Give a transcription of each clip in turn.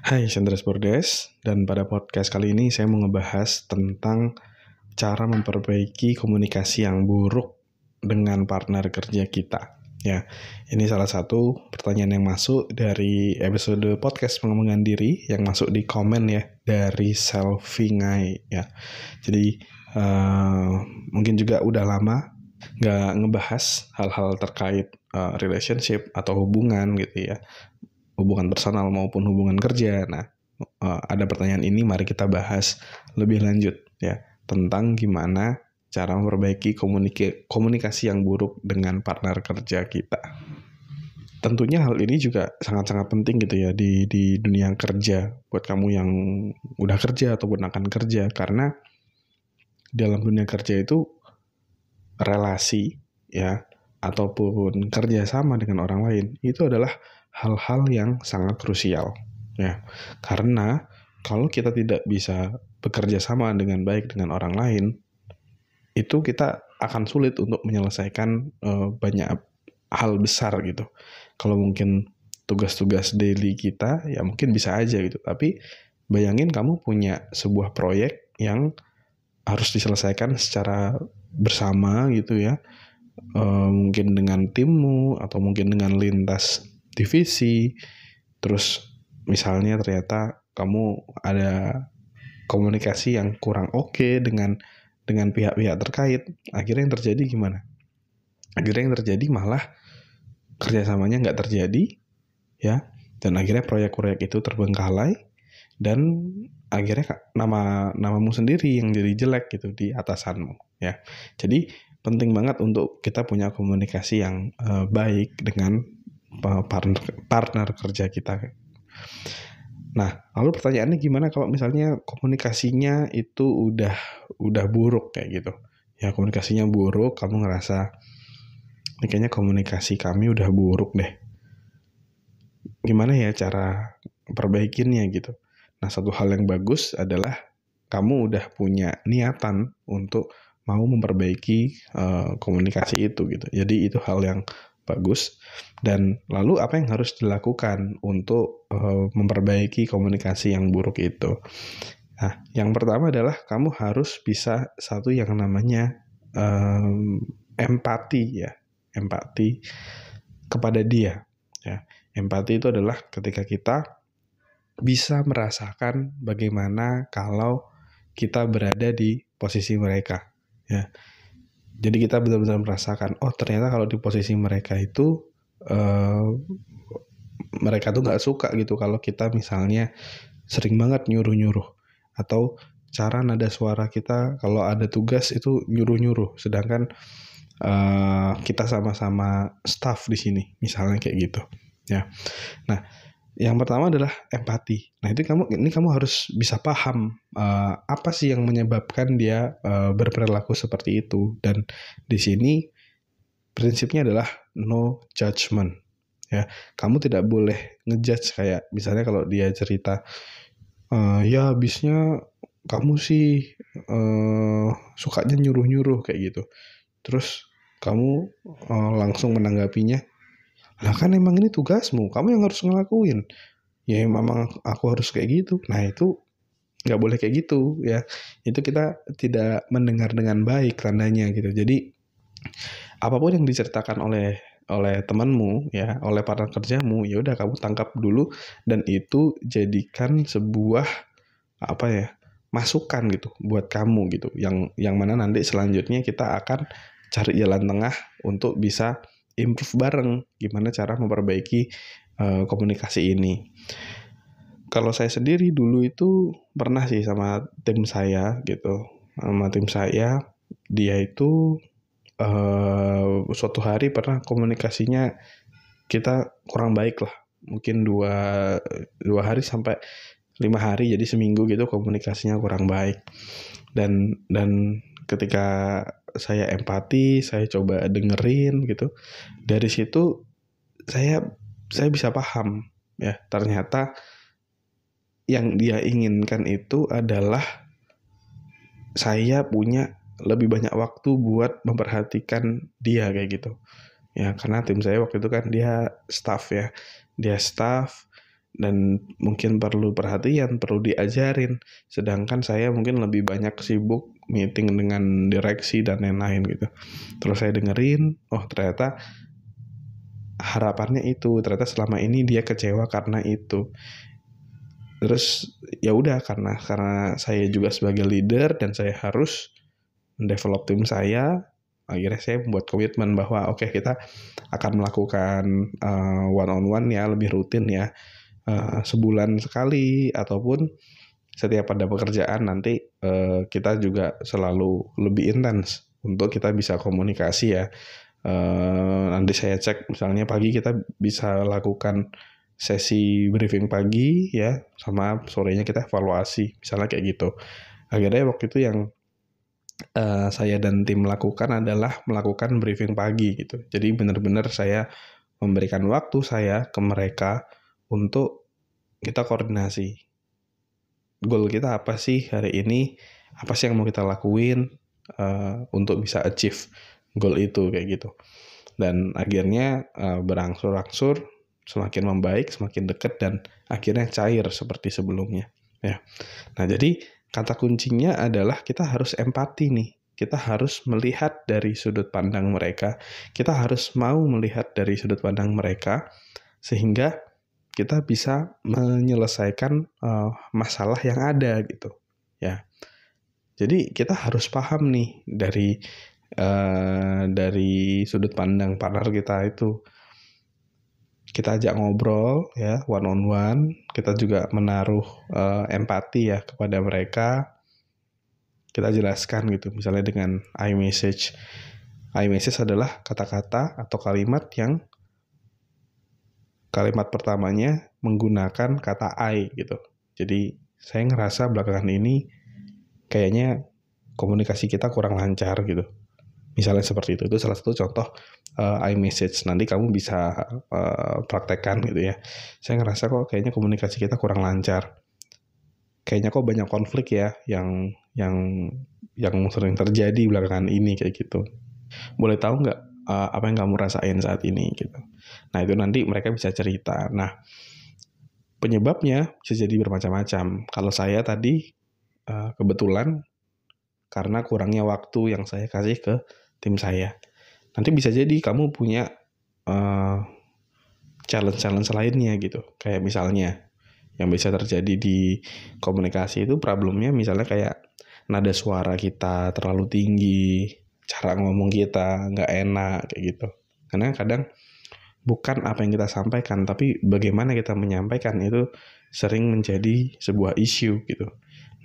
Hai, Chandra Bordes, dan pada podcast kali ini saya mau ngebahas tentang cara memperbaiki komunikasi yang buruk dengan partner kerja kita. Ya, ini salah satu pertanyaan yang masuk dari episode podcast pengembangan diri yang masuk di komen ya dari Selvingai ya. Jadi mungkin juga udah lama nggak ngebahas hal-hal terkait relationship atau hubungan gitu ya, hubungan personal maupun hubungan kerja. Nah, ada pertanyaan ini, mari kita bahas lebih lanjut ya tentang gimana cara memperbaiki komunikasi yang buruk dengan partner kerja kita. Tentunya hal ini juga sangat-sangat penting gitu ya di dunia kerja buat kamu yang udah kerja ataupun akan kerja, karena dalam dunia kerja itu relasi ya ataupun kerjasama dengan orang lain itu adalah hal-hal yang sangat krusial ya, karena kalau kita tidak bisa bekerja sama dengan baik dengan orang lain, itu kita akan sulit untuk menyelesaikan banyak hal besar gitu. Kalau mungkin tugas-tugas daily kita ya mungkin bisa aja gitu, tapi bayangin kamu punya sebuah proyek yang harus diselesaikan secara bersama gitu ya, mungkin dengan timmu atau mungkin dengan lintas divisi. Terus misalnya ternyata kamu ada komunikasi yang kurang oke dengan pihak-pihak terkait, akhirnya yang terjadi gimana? Akhirnya yang terjadi malah kerjasamanya nggak terjadi ya, dan akhirnya proyek-proyek itu terbengkalai, dan akhirnya namamu sendiri yang jadi jelek gitu di atasanmu ya. Jadi penting banget untuk kita punya komunikasi yang baik dengan partner kerja kita. Nah, lalu pertanyaannya gimana kalau misalnya komunikasinya itu udah buruk kayak gitu. Ya, komunikasinya buruk, kamu ngerasa ini kayaknya komunikasi kami udah buruk deh. Gimana ya cara perbaikinnya gitu. Nah, satu hal yang bagus adalah kamu udah punya niatan untuk mau memperbaiki komunikasi itu gitu. Jadi itu hal yang bagus. Dan lalu apa yang harus dilakukan untuk memperbaiki komunikasi yang buruk itu? Nah, yang pertama adalah kamu harus bisa satu yang namanya empati ya, empati kepada dia. Ya, empati itu adalah ketika kita bisa merasakan bagaimana kalau kita berada di posisi mereka. Ya, jadi kita benar-benar merasakan, oh ternyata kalau di posisi mereka itu mereka tuh nggak suka gitu kalau kita misalnya sering banget nyuruh-nyuruh, atau cara nada suara kita kalau ada tugas itu nyuruh-nyuruh, sedangkan kita sama-sama staff di sini, misalnya kayak gitu ya. Nah, yang pertama adalah empati. Nah, ini kamu harus bisa paham apa sih yang menyebabkan dia berperilaku seperti itu. Dan di sini prinsipnya adalah no judgment. Ya, kamu tidak boleh ngejudge, kayak misalnya kalau dia cerita, ya habisnya kamu sih sukanya nyuruh-nyuruh kayak gitu. Terus kamu langsung menanggapinya, lah kan emang ini tugasmu, kamu yang harus ngelakuin. Ya memang aku harus kayak gitu. Nah itu nggak boleh kayak gitu ya. Itu kita tidak mendengar dengan baik tandanya gitu. Jadi apapun yang diceritakan oleh temanmu ya, oleh partner kerjamu, ya udah kamu tangkap dulu, dan itu jadikan sebuah apa ya, masukan gitu buat kamu gitu. Yang mana nanti selanjutnya kita akan cari jalan tengah untuk bisa improve bareng gimana cara memperbaiki komunikasi ini. Kalau saya sendiri dulu itu pernah sih sama tim saya gitu. Sama tim saya, dia itu suatu hari pernah komunikasinya kita kurang baik lah. Mungkin dua hari sampai 5 hari, jadi seminggu gitu komunikasinya kurang baik. Dan ketika saya empati, saya coba dengerin gitu. Dari situ saya bisa paham ya, ternyata yang dia inginkan itu adalah saya punya lebih banyak waktu buat memperhatikan dia kayak gitu. Ya, karena tim saya waktu itu kan dia staff ya. Dia staff, dan mungkin perlu perhatian, perlu diajarin. Sedangkan saya mungkin lebih banyak sibuk meeting dengan direksi dan lain-lain gitu. Terus saya dengerin, oh ternyata harapannya itu, ternyata selama ini dia kecewa karena itu. Terus ya udah, karena saya juga sebagai leader dan saya harus mendevelop tim saya, akhirnya saya membuat komitmen bahwa oke, kita akan melakukan one on one ya, lebih rutin ya, sebulan sekali ataupun setiap ada pekerjaan nanti kita juga selalu lebih intens untuk kita bisa komunikasi ya. Nanti saya cek misalnya pagi kita bisa lakukan sesi briefing pagi ya, sama sorenya kita evaluasi misalnya kayak gitu. Akhirnya waktu itu yang saya dan tim lakukan adalah melakukan briefing pagi gitu. Jadi benar-benar saya memberikan waktu saya ke mereka untuk kita koordinasi. Goal kita apa sih hari ini? Apa sih yang mau kita lakuin untuk bisa achieve goal itu kayak gitu. Dan akhirnya berangsur-angsur semakin membaik, semakin dekat dan akhirnya cair seperti sebelumnya. Ya. Nah, jadi kata kuncinya adalah kita harus empati nih. Kita harus melihat dari sudut pandang mereka. Kita harus mau melihat dari sudut pandang mereka sehingga kita bisa menyelesaikan masalah yang ada gitu. Ya. Jadi kita harus paham nih dari sudut pandang partner kita itu. Kita ajak ngobrol ya, one on one. Kita juga menaruh empati ya kepada mereka. Kita jelaskan gitu, misalnya dengan iMessage. iMessage adalah kata-kata atau kalimat yang kalimat pertamanya menggunakan kata I gitu. Jadi saya ngerasa belakangan ini kayaknya komunikasi kita kurang lancar gitu. Misalnya seperti itu salah satu contoh iMessage. Nanti kamu bisa praktekkan gitu ya. Saya ngerasa kok kayaknya komunikasi kita kurang lancar. Kayaknya kok banyak konflik ya yang sering terjadi belakangan ini kayak gitu. Boleh tahu nggak apa yang kamu rasain saat ini gitu. Nah itu nanti mereka bisa cerita. Nah penyebabnya bisa jadi bermacam-macam. Kalau saya tadi kebetulan karena kurangnya waktu yang saya kasih ke tim saya. Nanti bisa jadi kamu punya challenge lainnya gitu. Kayak misalnya yang bisa terjadi di komunikasi itu problemnya misalnya kayak nada suara kita terlalu tinggi, cara ngomong kita nggak enak kayak gitu. Karena kadang bukan apa yang kita sampaikan, tapi bagaimana kita menyampaikan itu sering menjadi sebuah isu gitu.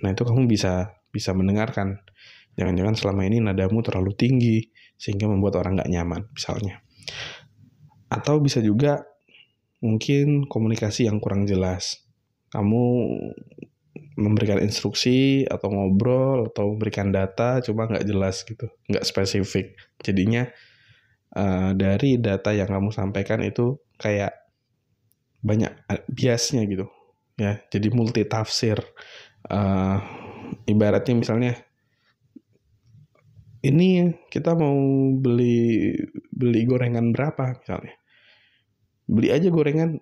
Nah itu kamu bisa mendengarkan. Jangan-jangan selama ini nadamu terlalu tinggi sehingga membuat orang nggak nyaman misalnya. Atau bisa juga mungkin komunikasi yang kurang jelas. Kamu memberikan instruksi atau ngobrol atau memberikan data cuma nggak jelas gitu, nggak spesifik. Jadinya dari data yang kamu sampaikan itu kayak banyak biasnya gitu ya, jadi multi tafsir. Ibaratnya misalnya ini kita mau beli gorengan berapa misalnya, beli aja gorengan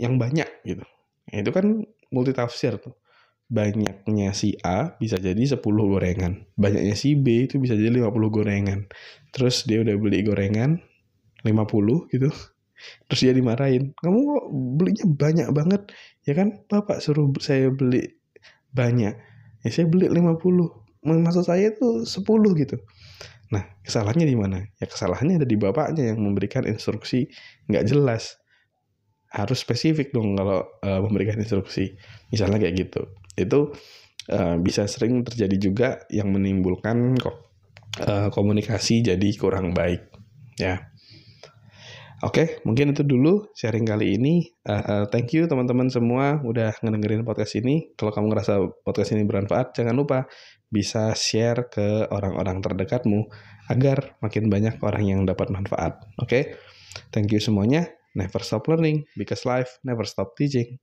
yang banyak gitu. Nah, itu kan multi tafsir tuh. Banyaknya si A bisa jadi 10 gorengan, banyaknya si B itu bisa jadi 50 gorengan. Terus dia udah beli gorengan 50 gitu, terus dia dimarahin, kamu kok belinya banyak banget ya kan, bapak suruh saya beli banyak ya, saya beli 50, maksud saya itu 10 gitu. Nah kesalahannya di mana ya? Kesalahannya ada di bapaknya yang memberikan instruksi nggak jelas. Harus spesifik dong kalau memberikan instruksi misalnya kayak gitu. Itu bisa sering terjadi juga yang menimbulkan komunikasi jadi kurang baik ya. Oke, mungkin itu dulu sharing kali ini. Thank you teman-teman semua udah ngedengerin podcast ini. Kalau kamu ngerasa podcast ini bermanfaat, jangan lupa bisa share ke orang-orang terdekatmu agar makin banyak orang yang dapat manfaat. Oke, thank you semuanya. Never stop learning because life never stop teaching.